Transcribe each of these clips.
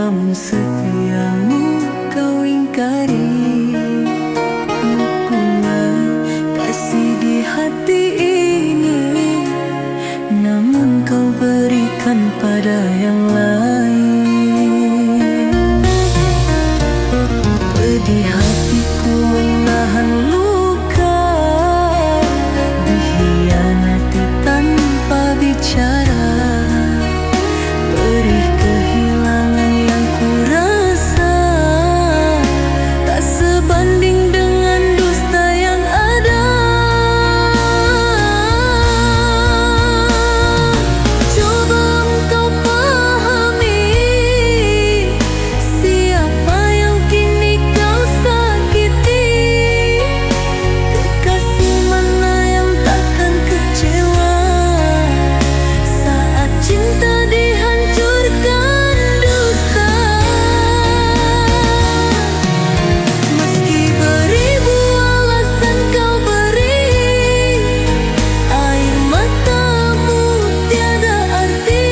namun setiamu kau ingkari. Dukungan kasih di hati ini, namun kau berikan pada yang lain. Pedih hatiku menahan luka, dikhianati tanpa bicara. Perih kehilangan yang kurasa, tak sebanding dengan dusta yang ada. Coba engkau pahami siapa yang kini kau sakiti. Kekasih mana yang takkan kecewa saat cinta dihancurkan dusta. Meski beribu alasan kau beri, air matamu tiada arti.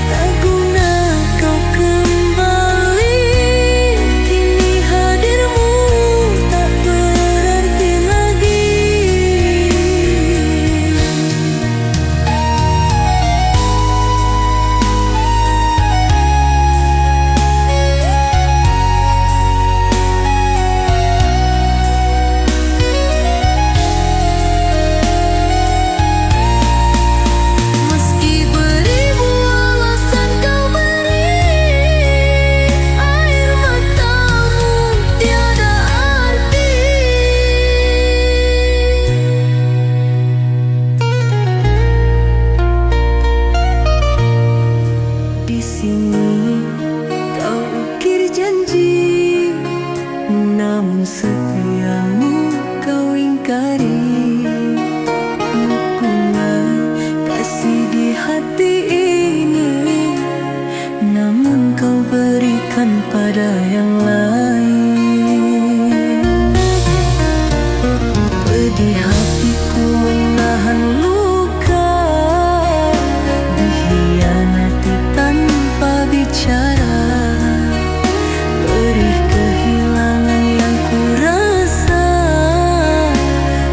Tak guna kau kembali, kini hadirmu tak berarti lagi. Meski beribu alasan kau beri, air matamu tiada arti. Di sini kau ukir janji, namun setiamu kau ingkari. Dukungan kasih di hati ini, namun kau berikan pada yang lain. Pedih hatiku menahan luka, dikhianati tanpa bicara. Perih kehilangan yang kurasa,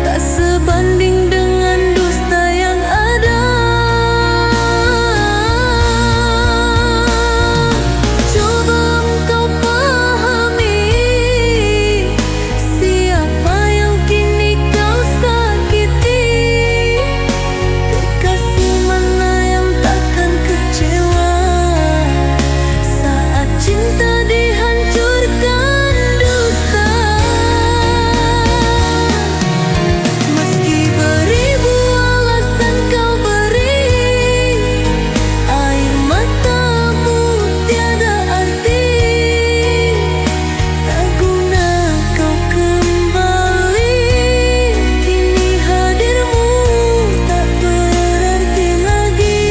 tak sebanding dengan dusta yang ada. Coba engkau pahami siapa yang kini kau sakiti. Kekasih mana yang takkan kecewa saat cinta dihancurkan dusta. Meski beribu alasan kau beri, air matamu tiada arti. Tak guna kau kembali, kini hadirmu tak berarti lagi.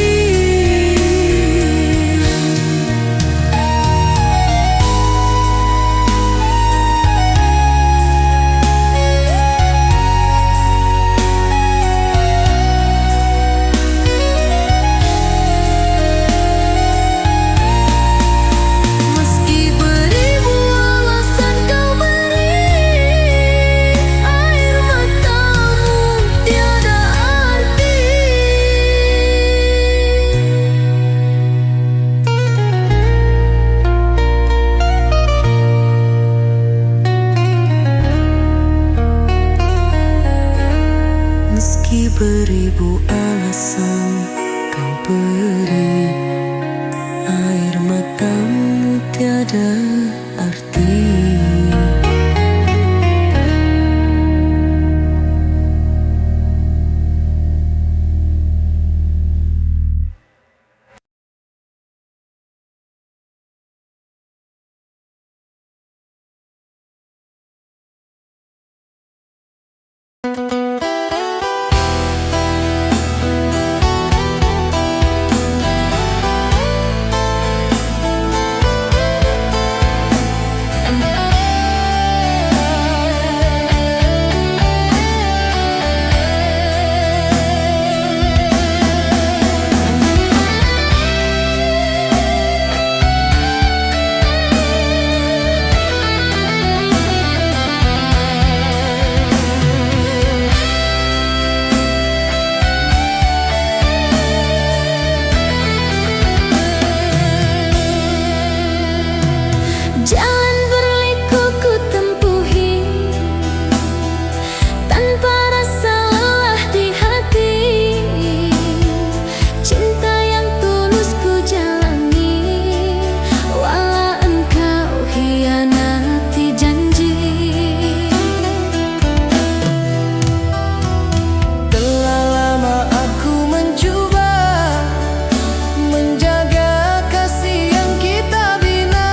Meski beribu alasan kau beri, air matamu tiada arti. Meski beribu alasan kau beri, air matamu tiada arti. Jalan berliku ku tempuhi tanpa rasa lelah di hati. Cinta yang tulus ku jalani walau engkau hianati janji. Telah lama aku mencoba menjaga kasih yang kita bina.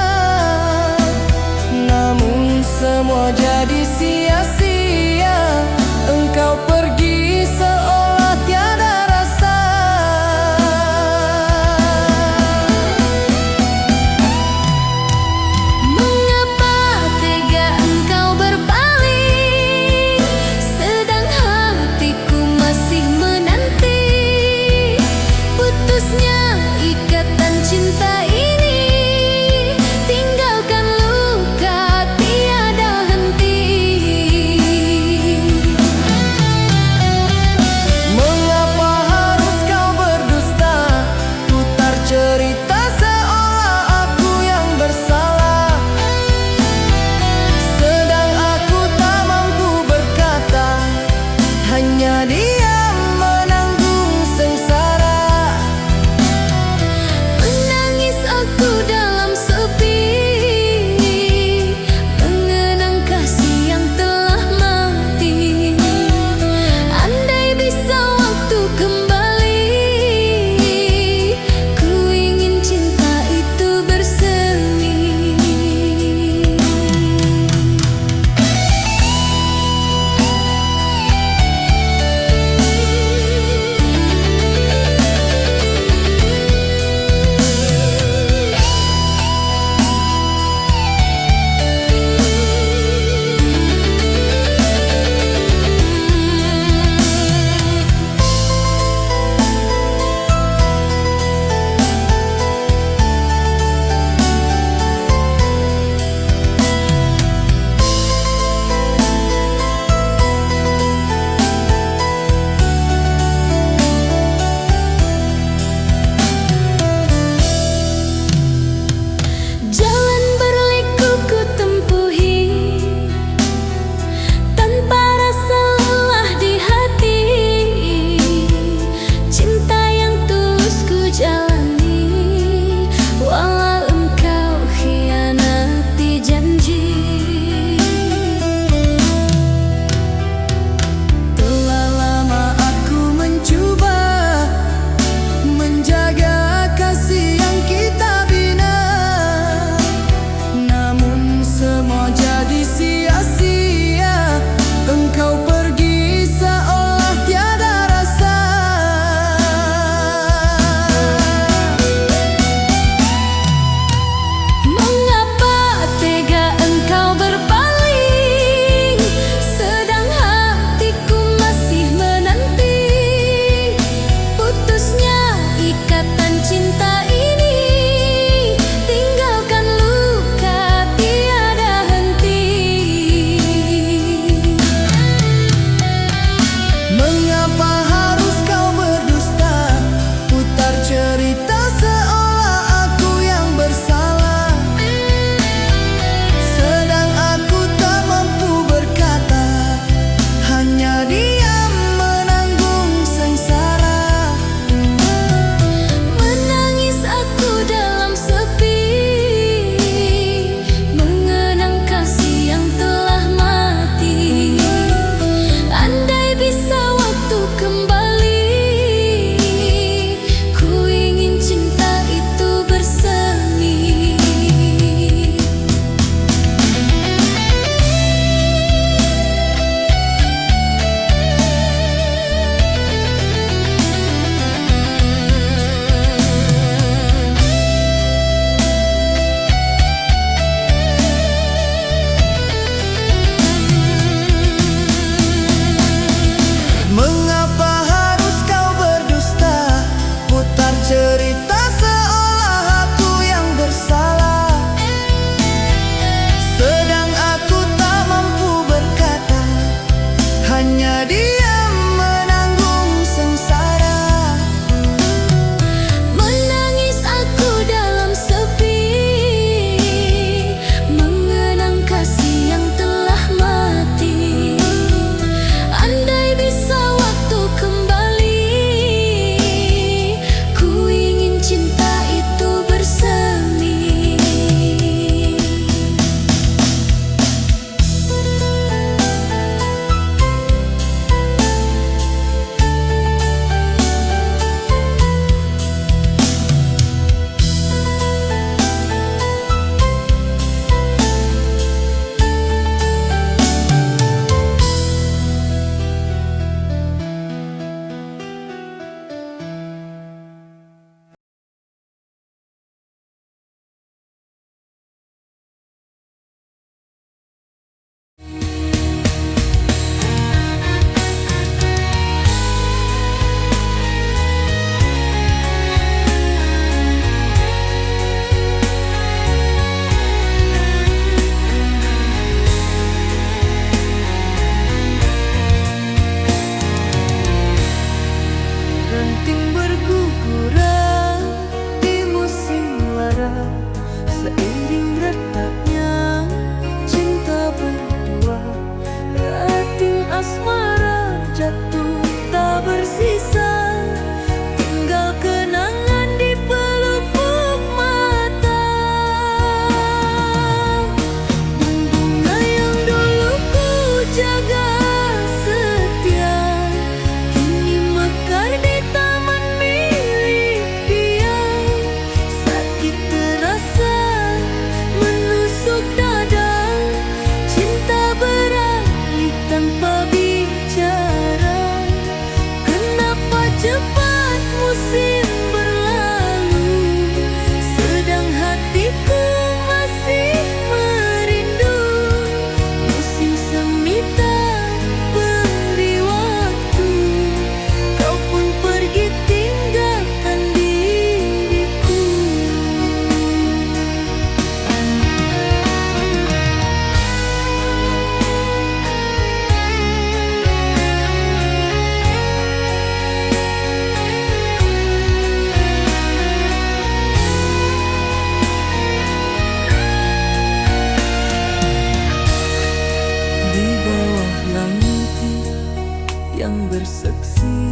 bersaksi,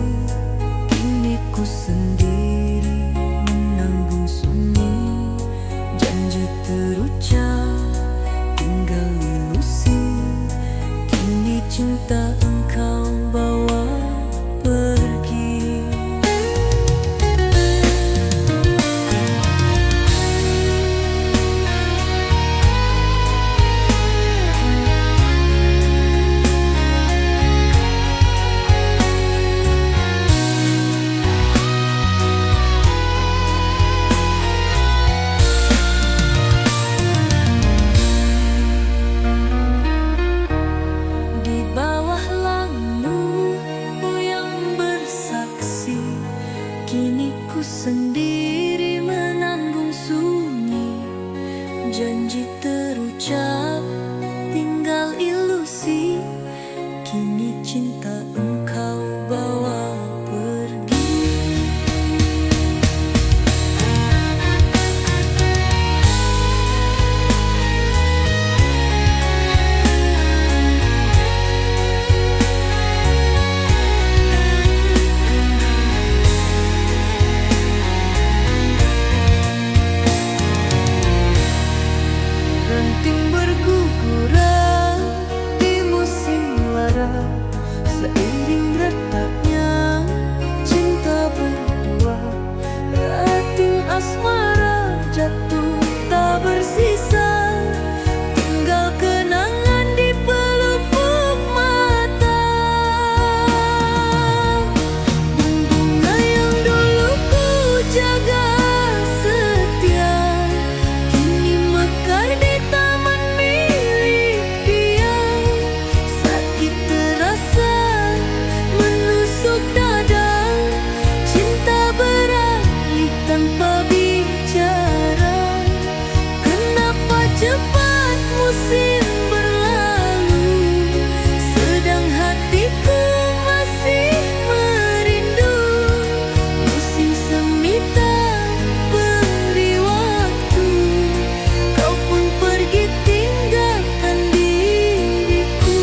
kini ku sendiri menanggung sunyi. Janji terucap, tinggal ilusi. Kini cinta engkau bawa pergi. Di bawah langitmu yang bersaksi, kini ku sendiri menanggung sunyi. Janji terucap, tinggal ilusi. Kini cinta engkau bawa pergi. Ranting berguguran di musim lara, seiring retaknya cinta berdua. Rating asmara jatuh tak bersisa, tinggal kenangan di pelupuk mata. Bunga yang dulu ku jaga setia, kini mekar di taman milik dia. Sakit terasa menusuk dada, cinta beralih tanpa bicara. Kenapa cepat musim berlalu, sedang hatiku masih merindu. Musim semi tak beri waktu, kau pun pergi tinggalkan diriku.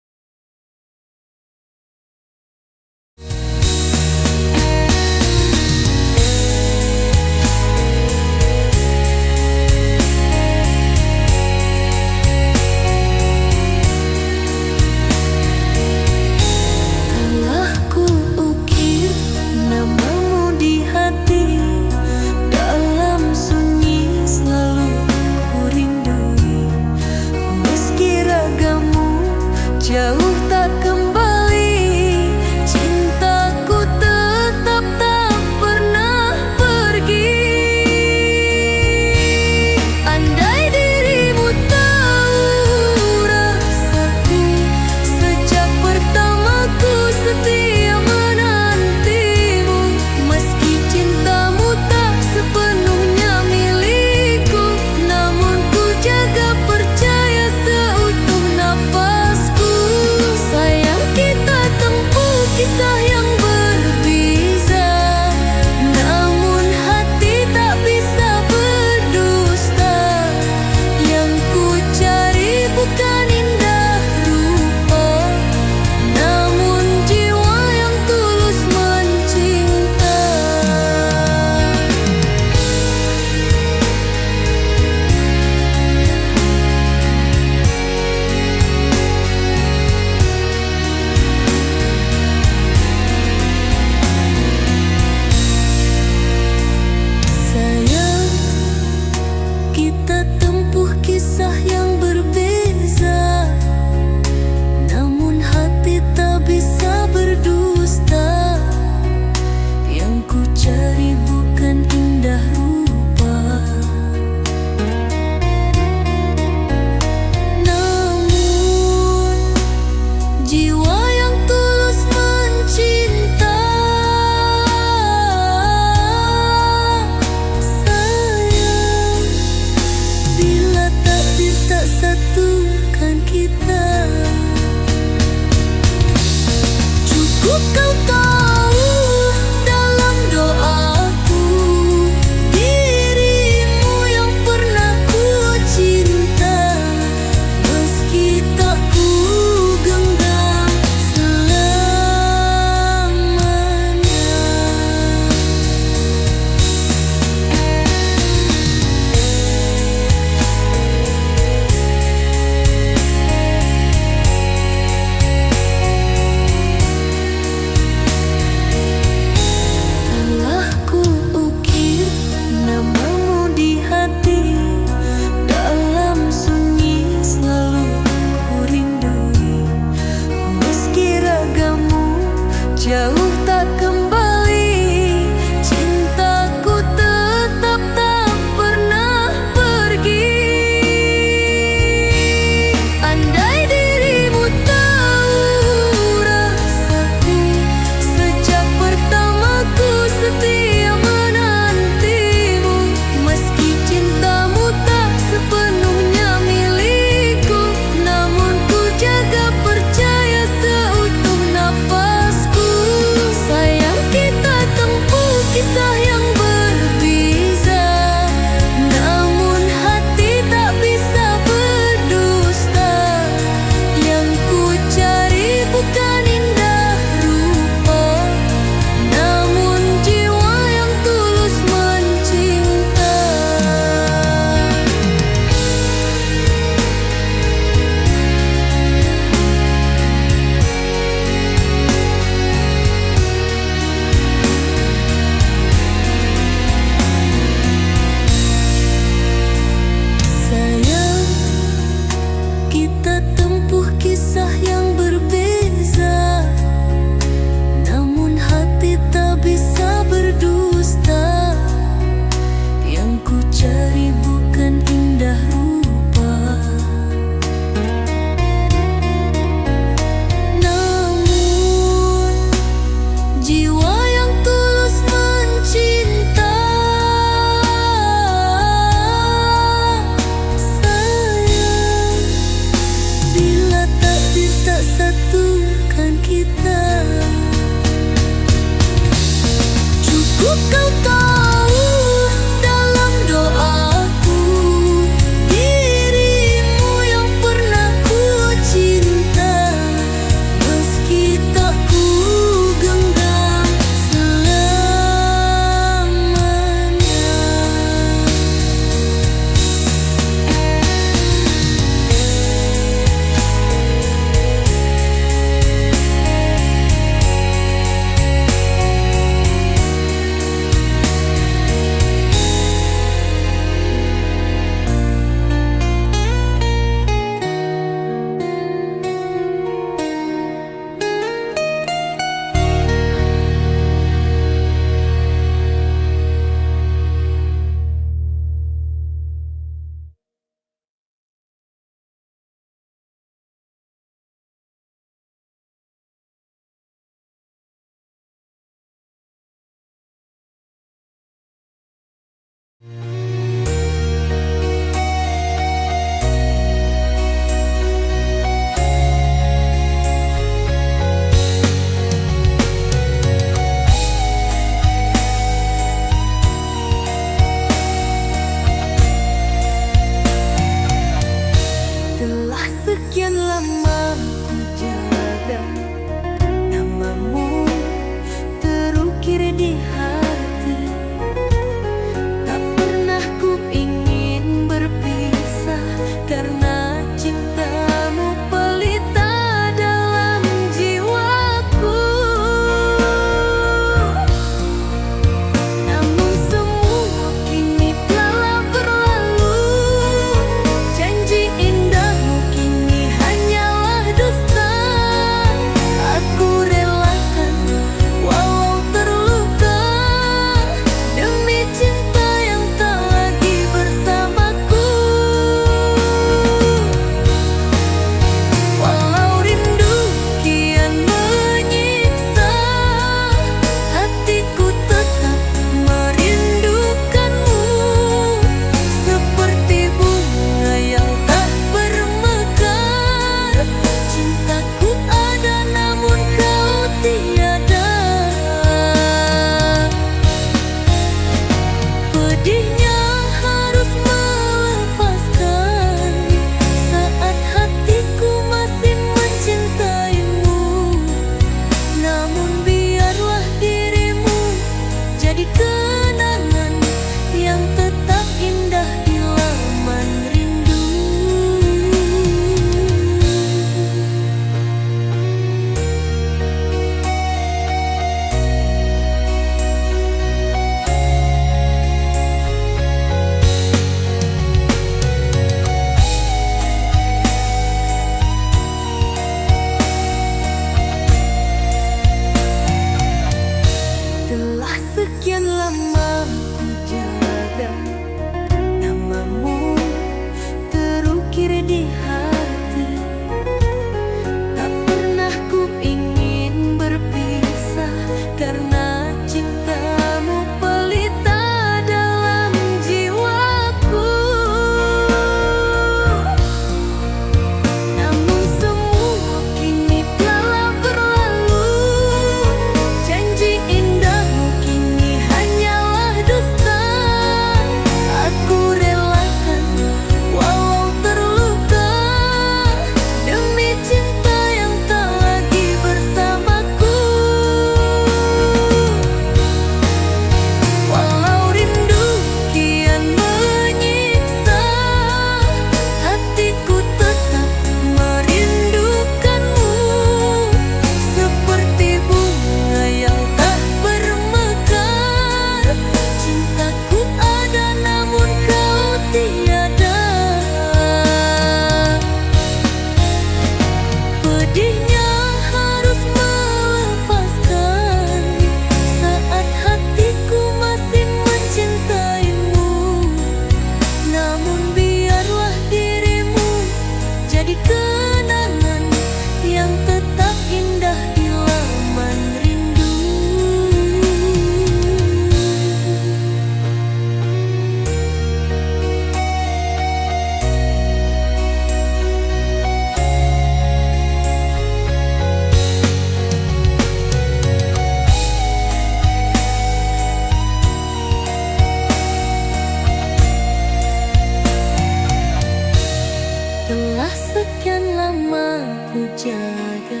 ku jaga,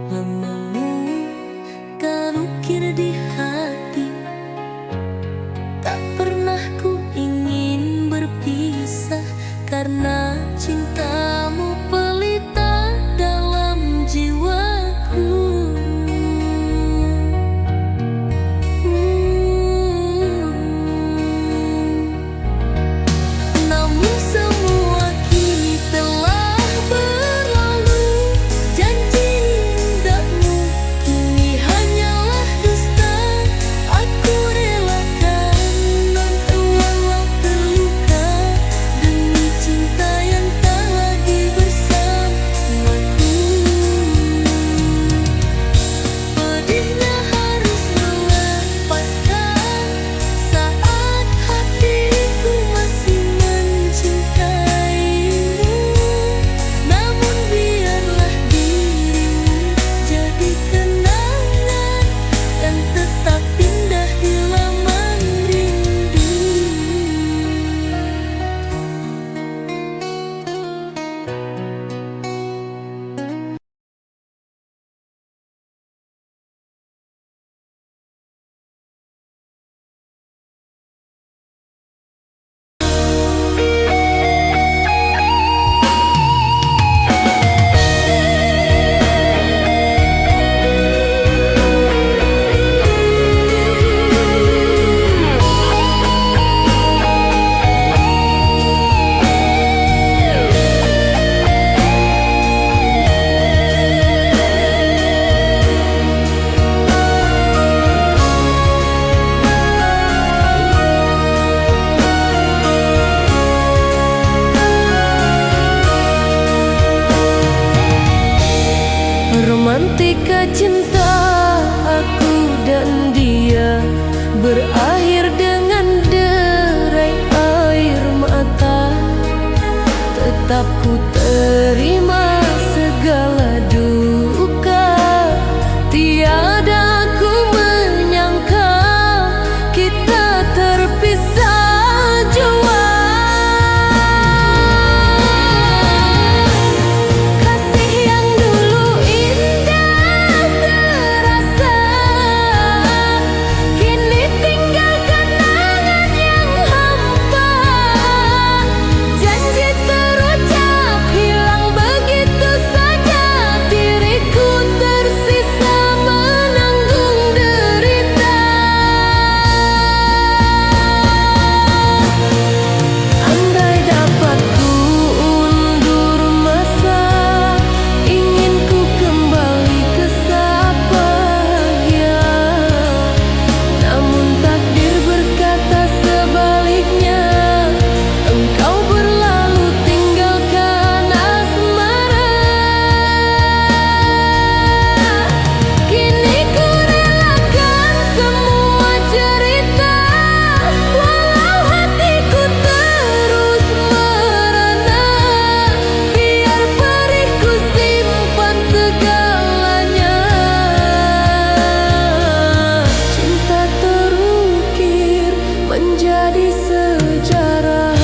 namamu kan ukir di hati. Tak pernah ku ingin berpisah, karena cintamu pelita dalam jiwaku. Namun semua kini telah berlalu, janji indahmu kini hanyalah dusta. Aku relakan untuk walau terluka, demi cinta yang tak lagi bersamaku. Pedihnya harus melepaskan saat hatiku masih mencintaimu. Namun biarlah dirimu jadi kenangan yang tetap indah di laman rindu. Romantika cinta aku dan dia berakhir dengan derai air mata. Tetap ku terima segala duka, tiada ku menyangka kita terpisah jua. Kasih yang dulu indah terasa, kini tinggal kenangan yang hampa. Janji terucap hilang begitu saja, diriku tersisa menanggung derita. Andai dapat ku undur masa, ingin ku kembali ke saat bahagia. Namun takdir berkata sebaliknya, engkau berlalu tinggalkan asmara. Kini ku relakan semua cerita, walau hatiku terus merana. Biar perih ku simpan segalanya, cinta terukir menjadi sejarah.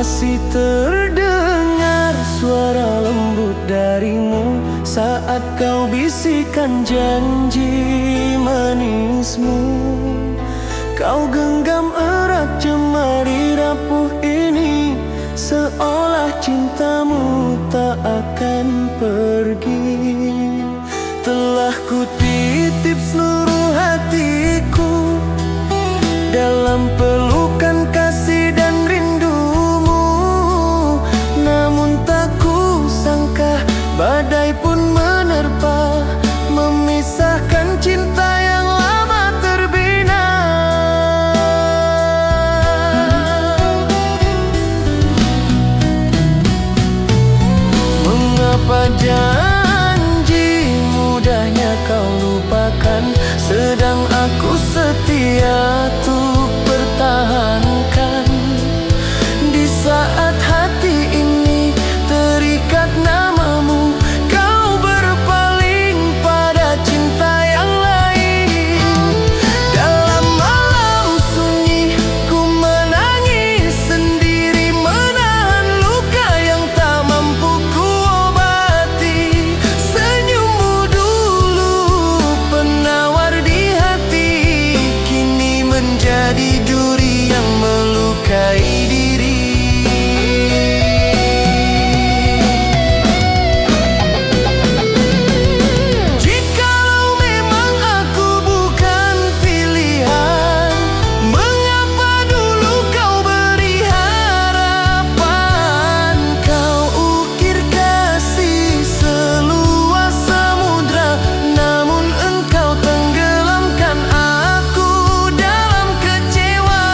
Masih terdengar suara lembut darimu saat kau bisikan janji manismu. Kau genggam erat jemari rapuh ini, seolah cintamu tak akan pergi. Telah ku titip seluruh hatiku dalam pelukan kasih dan rindumu. Namun tak ku sangka badai pun menerpa, memisahkan cinta yang lama terbina. Mengapa janji mudahnya kau lupakan, sedang aku setia untuk pertahankan. Di saat hati ini terikat namamu, kau berpaling pada cinta yang lain. Dalam malam sunyi ku menangis sendiri, menahan luka yang tak mampu ku obati. Senyummu dulu penawar di hati, kini menjadi duri yang melukai diri. Jikalau memang aku bukan pilihan, mengapa dulu kau beri harapan? Kau ukir kasih seluas samudra, namun engkau tenggelamkan aku dalam kecewa.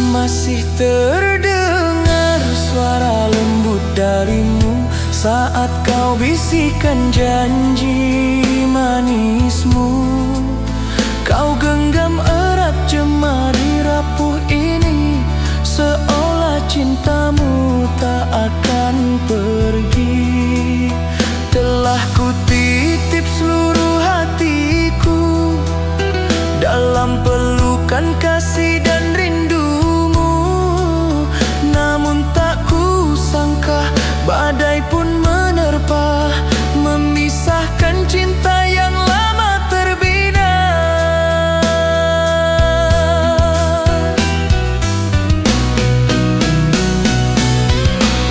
Masih terdengar suara lembut darimu saat kau bisikan janji manismu. Kau genggam erat jemari rapuh ini, seolah cintamu tak akan pergi. Telah ku titip seluruh hatiku dalam pelukan kasih dan rindumu. Namun tak ku sangka badai pun menerpa, memisahkan cinta yang lama terbina.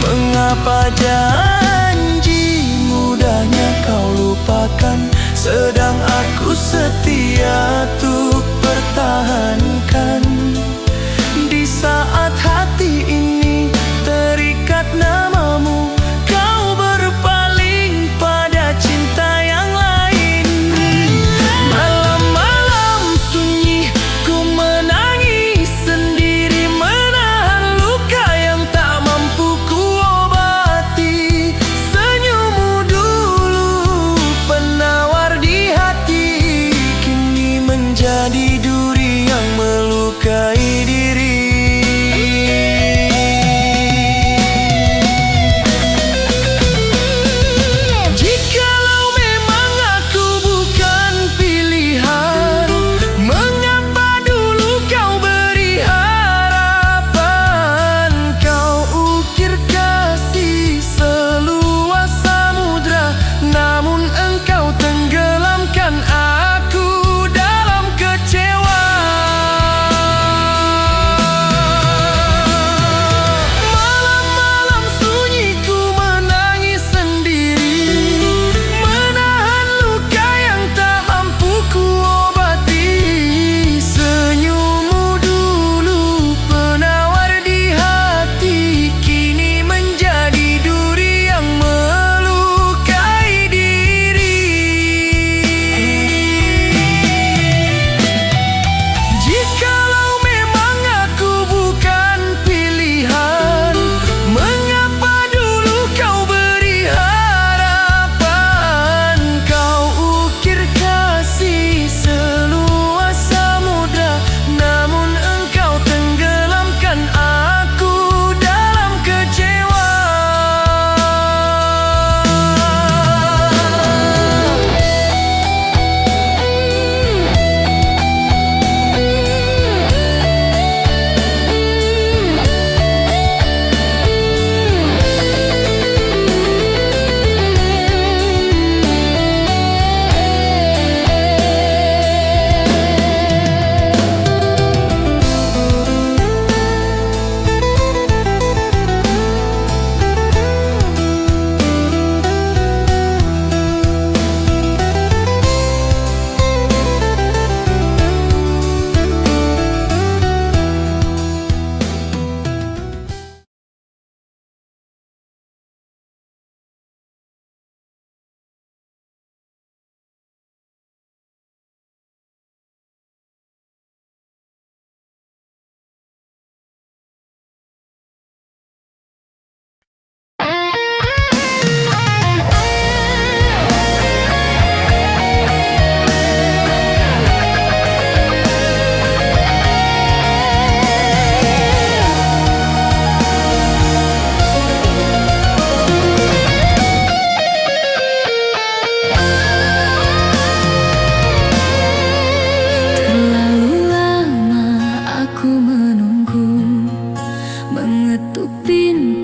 Mengapa janji mudahnya kau lupakan, sedang aku setia untuk pertahankan. Di saat hati ini terikat namamu, kau berpaling pada cinta yang lain. Malam-malam sunyi ku menangis sendiri, menahan luka yang tak mampu ku obati. Senyummu dulu penawar di hati, kini menjadi duri yang melukai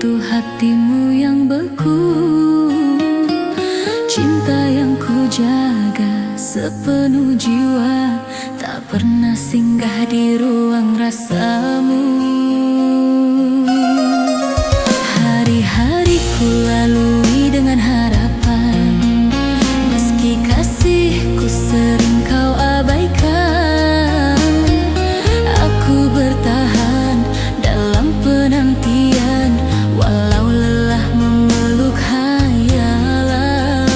pintu hatimu yang beku. Cinta yang ku jaga sepenuh jiwa, tak pernah singgah di ruang rasamu. Hari-hari ku lalui dengan harapan, meski kasihku sering kau abaikan. Aku bertahan dalam penantian, walau lelah memeluk hayalan.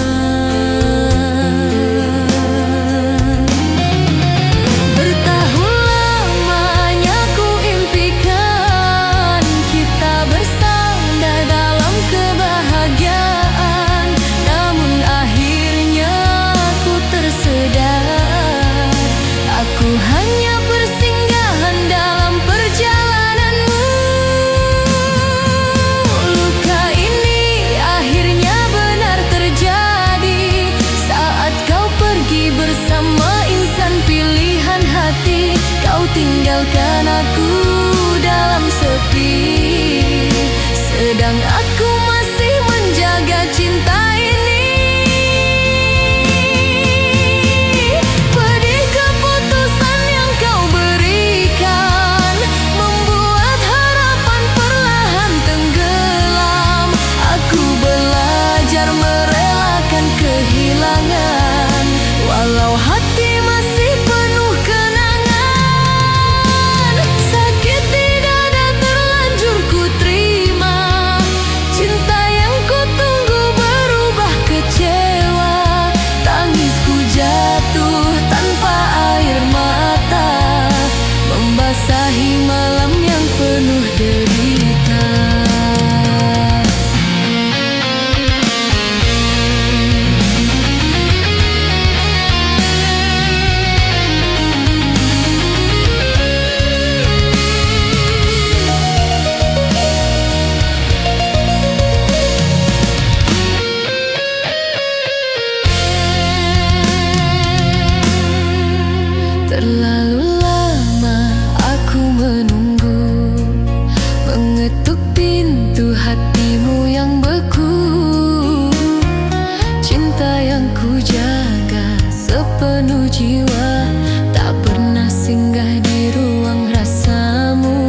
Bertahun lamanya ku impikan kita bersama dalam kebahagiaan, namun akhirnya ku tersedar aku hanya persinggahan dalam perjalananmu. Luka ini akhirnya benar terjadi saat kau pergi bersama insan pilihan hati. Kau tinggalkan aku dalam sepi, sedang aku masih menjaga cinta ini. Pedih keputusan yang kau berikan, membuat harapan perlahan tenggelam. Aku belajar merelakan kehilangan, walau hati masih penuh kenangan. Sakit tidak ada terlanjur ku terima, cinta yang ku tunggu berubah kecewa. Tangisku jatuh tanpa air mata, membasahi malam yang penuh derita. Terlalu lama aku menunggu, mengetuk pintu hatimu yang beku. Cinta yang ku jaga sepenuh jiwa, tak pernah singgah di ruang rasamu.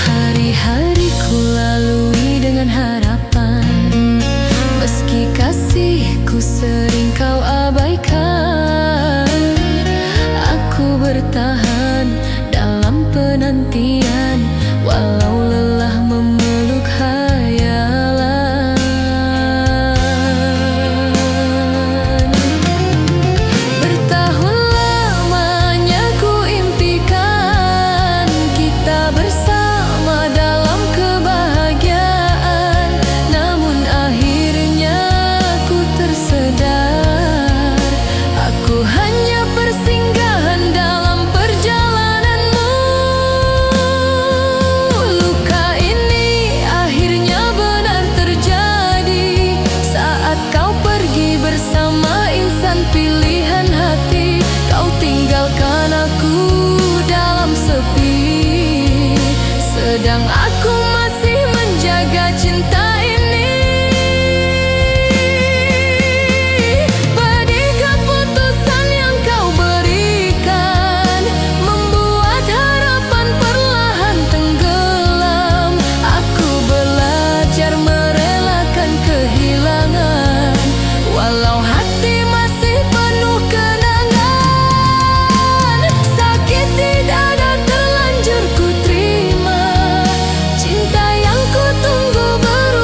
Hari-hari ku lalui dengan harapan, meski kasihku sering kau abaikan. Aku bertahan dalam penantian, walau lelah memeluk hayalan. Bertahun lamanya ku impikan kita bersama dalam kebahagiaan, namun akhirnya ku tersedar aku hanya persinggahan dalam perjalananmu. Luka ini akhirnya benar terjadi saat kau pergi bersama insan pilihan hati. Kau tinggalkan aku dalam sepi, sedang aku masih menjaga cinta ini. Pedih keputusan yang kau berikan, membuat harapan perlahan tenggelam. Aku belajar merelakan kehilangan, walau hati masih penuh kenangan. Sakit tidak ada terlanjur ku terima, cinta yang ku tunggu berubah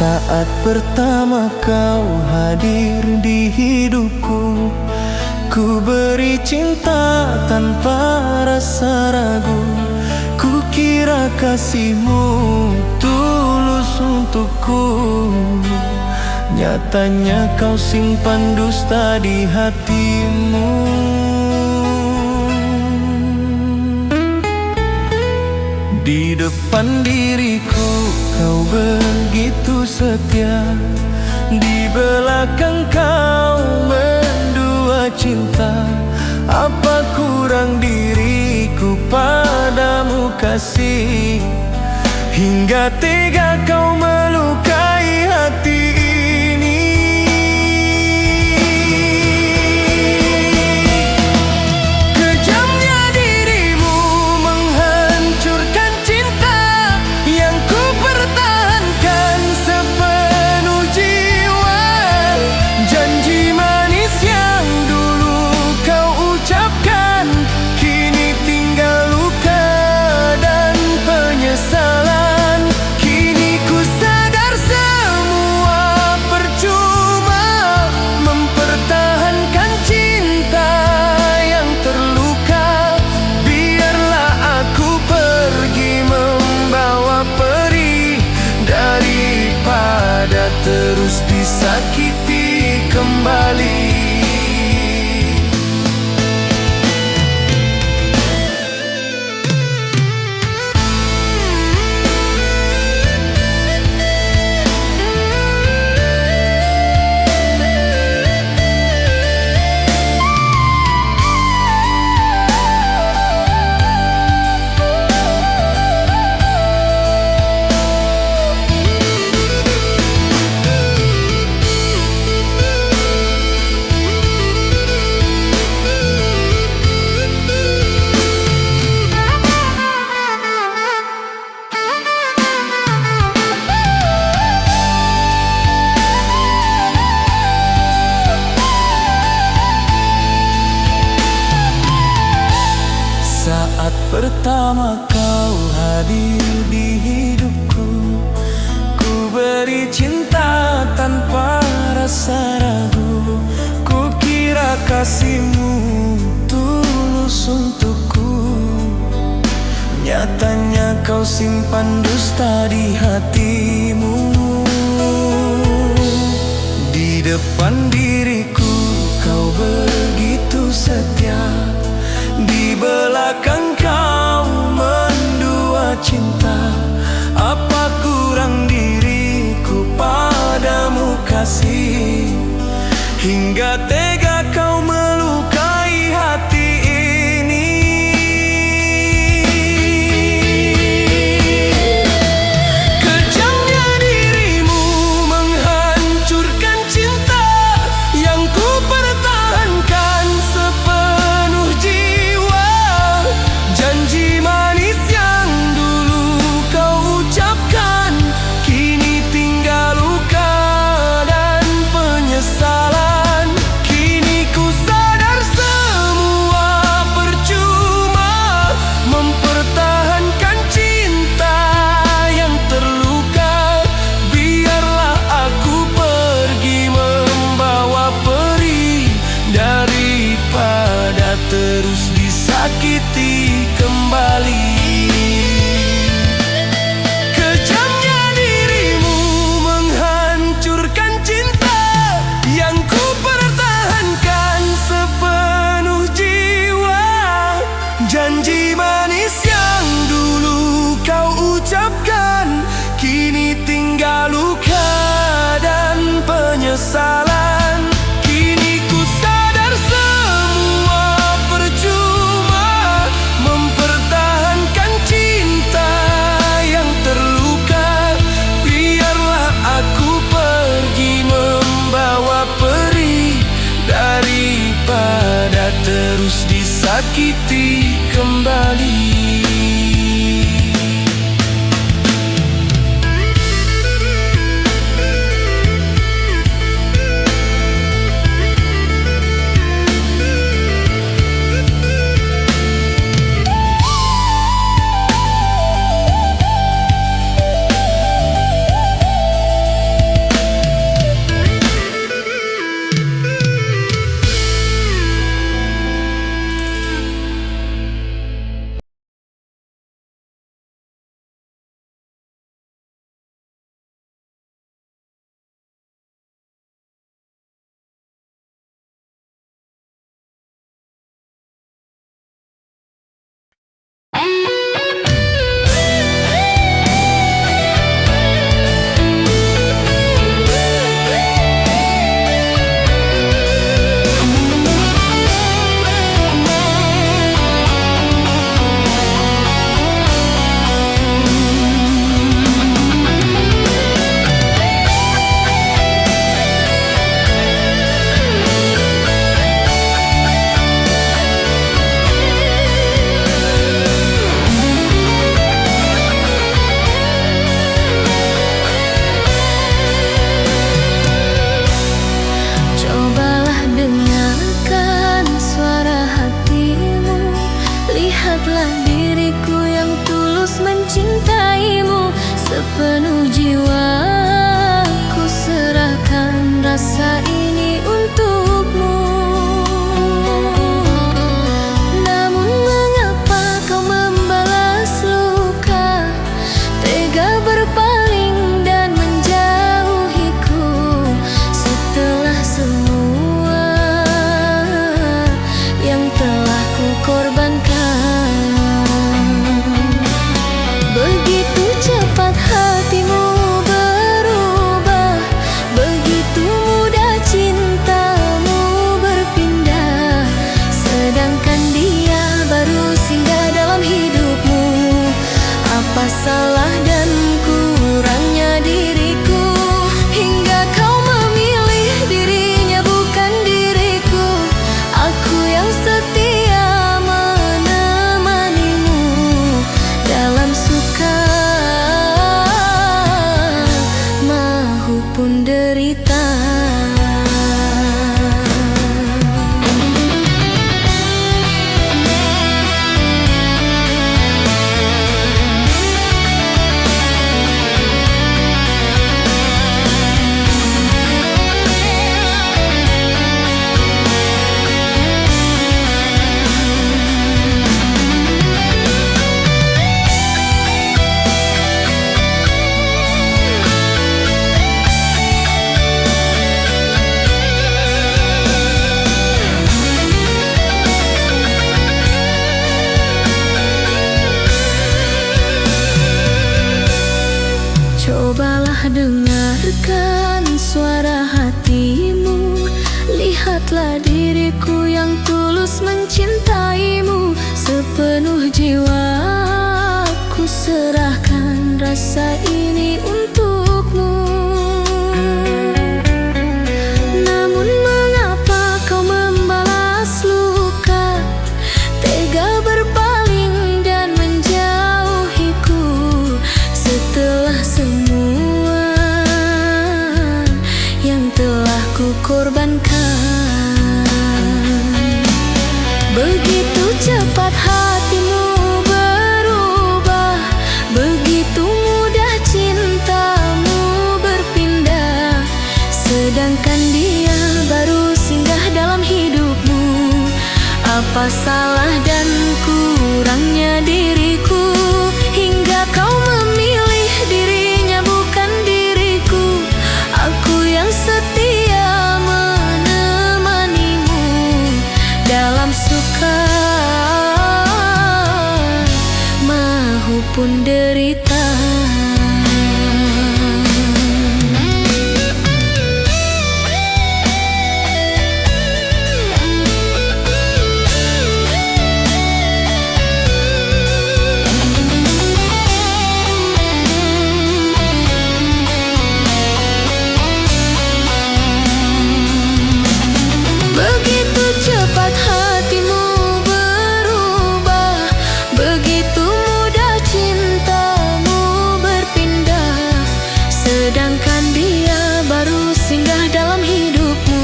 Saat pertama kau hadir di hidupku, ku beri cinta tanpa rasa ragu. Ku kira kasihmu tulus untukku, nyatanya kau simpan dusta di hatimu. Di depan diriku kau begitu setia, di belakang kau mendua cinta. Apa kurang diriku padamu kasih, hingga tega kau melukai hati ini. Kejamnya dirimu menghancurkan cinta yang ku pertahankan sepenuh jiwa. Janji manis yang dulu kau ucapkan, kini tinggal luka dan penyesalan. Kini ku sadar semua percuma mempertahankan cinta yang terluka. Biarlah aku pergi membawa perih, daripada terus disakiti kembali. Saat pertama kau hadir di hidupku, ku beri cinta tanpa rasa ragu. Ku kira kasihmu tulus untukku, nyatanya kau simpan dusta di hatimu. Di depan diriku kau begitu setia, di belakang kau mendua cinta. Apa kurang diriku padamu kasih, hingga tega kau melukai hati ini. Kejamnya dirimu menghancurkan cinta yang ku pertahankan sepenuh jiwa. Janji manis yang dulu kau ucapkan, kini tinggal luka dan penyesalan. Kini ku sadar semua percuma mempertahankan cinta yang terluka. Biarlah aku pergi membawa perih, daripada terus disakiti kembali. Kejamnya dirimu menghancurkan cinta yang ku pertahankan sepenuh jiwa. Janji manis yang dulu kau ucapkan, kini tinggal luka dan penyesalan. Kini ku sadar semua percuma mempertahankan cinta yang terluka. Biarlah aku pergi membawa perih, daripada terus disakiti kembali. dan kurangnya diriku, hingga kau memilih dirinya bukan diriku. Aku yang setia menemanimu dalam suka maupun derita. Cobalah dengarkan suara hatimu, lihatlah diriku yang tulus mencintaimu. Sepenuh jiwa ku serahkan rasa ini untukmu. Namun mengapa kau membalas luka, tega berpaling dan menjauhiku setelah semua yang telah ku korbankan. Begitu cepat hatimu berubah, begitu mudah cintamu berpindah, sedangkan dia baru singgah dalam hidupmu. Apa salah dan kurangnya diriku, hingga kau memilih dirinya bukan diriku. Aku yang setia menemanimu dalam suka maupun derita. Begitu cepat hatimu berubah, begitu mudah cintamu berpindah, sedangkan dia baru singgah dalam hidupmu.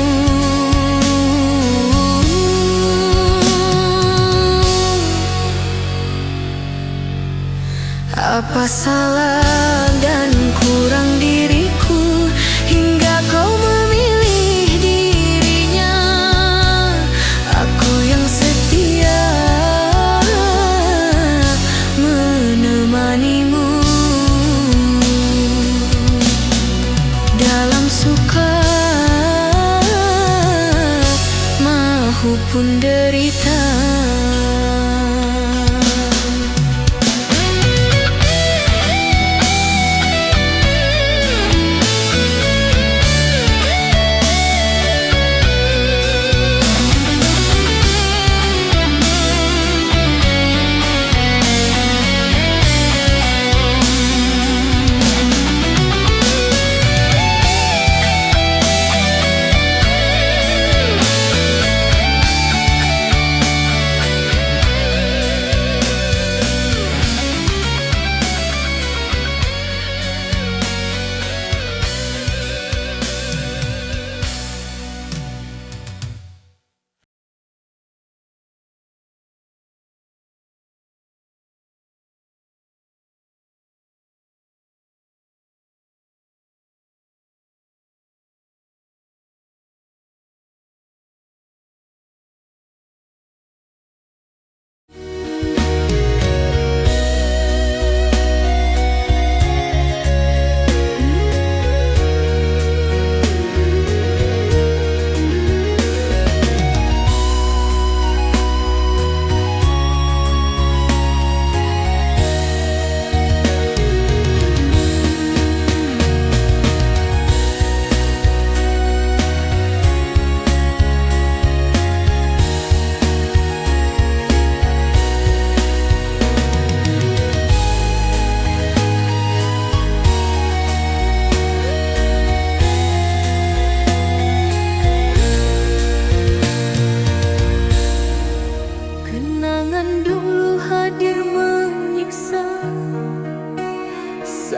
Apa salah dan kurang diriku, hingga kau memilih dirinya. Aku yang setia menemanimu dalam suka maupun derita.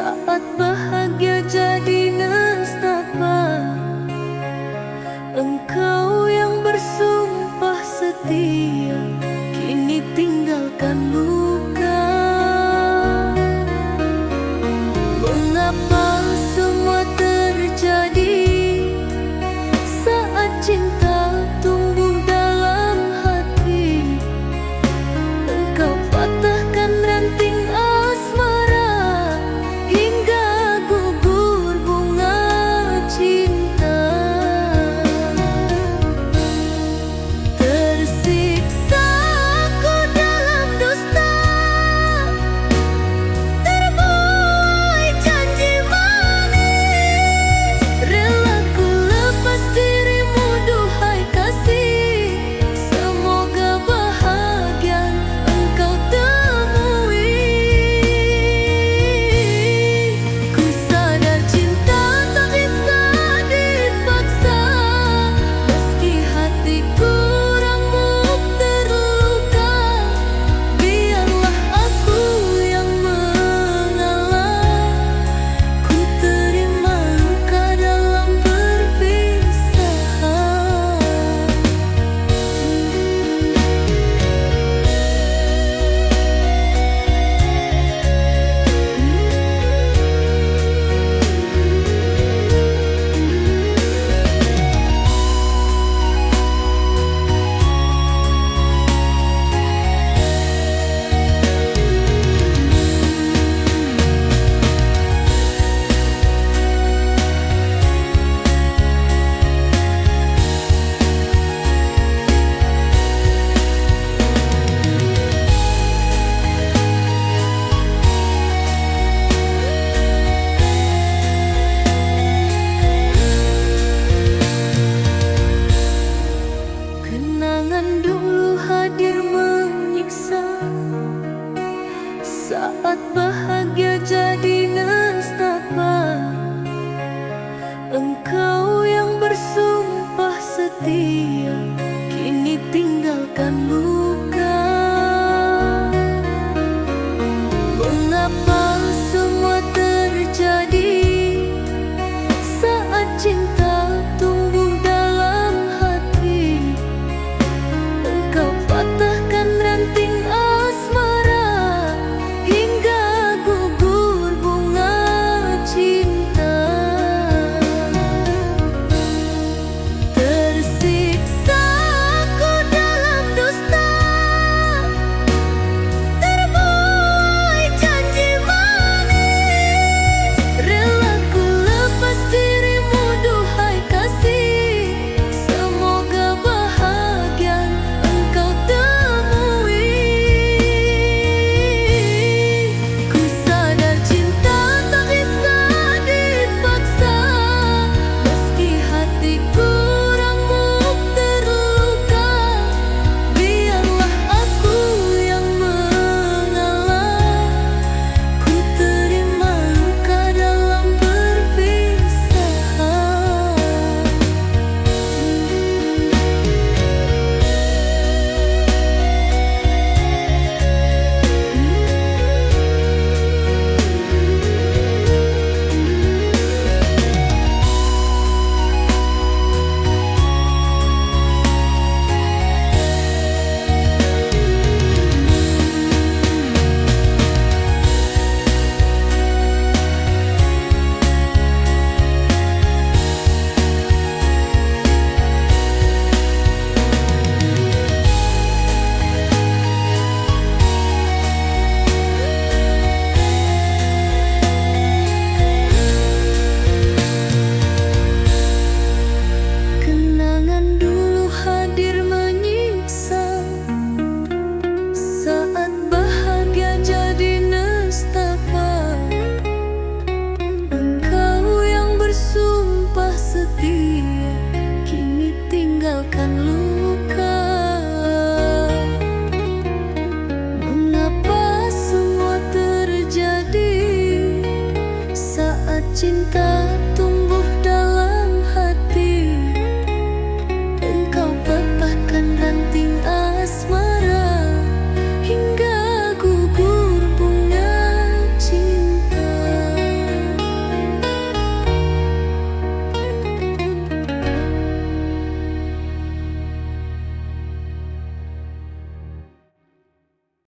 Saat bahagia jadi